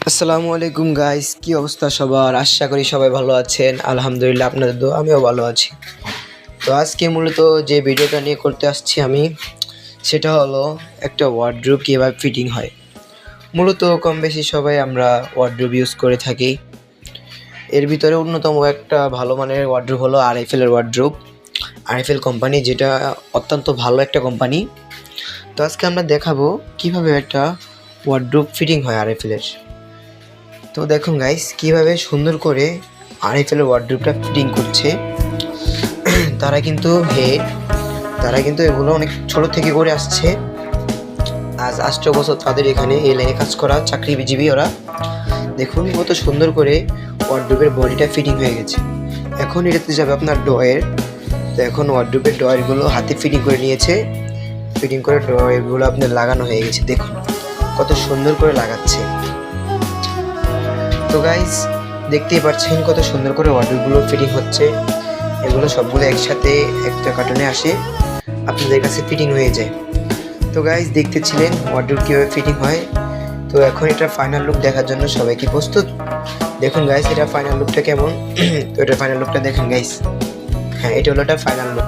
আসসালামু আলাইকুম গাইস, কি অবস্থা সবার? আশা করি সবাই ভালো আছেন। আলহামদুলিল্লাহ, আপনাদের দোয়া আমিও ভালো আছি। তো আজকে মূলত যে ভিডিওটা নিয়ে করতে আসছি আমি, সেটা হলো একটা ওয়ার্ডরোব কীভাবে ফিটিং হয়। মূলত কম বেশি সবাই আমরা ওয়ার্ডরোব ইউজ করে থাকি। এর ভিতরে অন্যতম একটা ভালো মানের ওয়ার্ডরোব হলো আরএফএলের ওয়ার্ডরোব, আরএফএল কোম্পানি, যেটা অত্যন্ত ভালো একটা কোম্পানি। তো আজকে আমরা দেখাবো কিভাবে একটা ওয়ার্ডরোব ফিটিং হয় আরএফএলের। তো দেখুন গাইস, কিভাবে সুন্দর করে আরএফএল ওয়ার্ডরোবটা ফিটিং করছে। তারা কিন্তু এগুলো অনেক ছোট থেকে করে আসছে। আজ 8 বছর তাদের এখানে এই লাইনে কাজ করা চাকরিজীবী ওরা। দেখুন কত সুন্দর করে ওয়ার্ডরোবের বডিটা ফিটিং হয়ে গেছে। এখন এটাতে যাবে আপনার ড্রয়ার। তো এখন ওয়ার্ডরোবের ড্রয়ারগুলো হাতে ফিটিং করে নিয়েছে। ফিটিং করে ড্রয়ারগুলো আপনার লাগানো হয়ে গেছে। দেখুন কত সুন্দর করে লাগাচ্ছে। তো গাইস, দেখতেই পাচ্ছেন কত সুন্দর করে ওয়ার্ডরোবগুলো ফিটিং হচ্ছে। এগুলো সবগুলো একসাথে একটা কার্টুনে আসে, আপনাদের কাছে ফিটিং হয়ে যায়। তো গাইস, দেখতেছিলেন ওয়ার্ডরোব কীভাবে ফিটিং হয়। তো এখন এটা ফাইনাল লুক দেখার জন্য সবাই কি প্রস্তুত? দেখুন গাইস, এটা ফাইনাল লুকটা কেমন। তো এটা ফাইনাল লুকটা দেখেন গাইস। হ্যাঁ, এটা হলো এটা ফাইনাল লুক।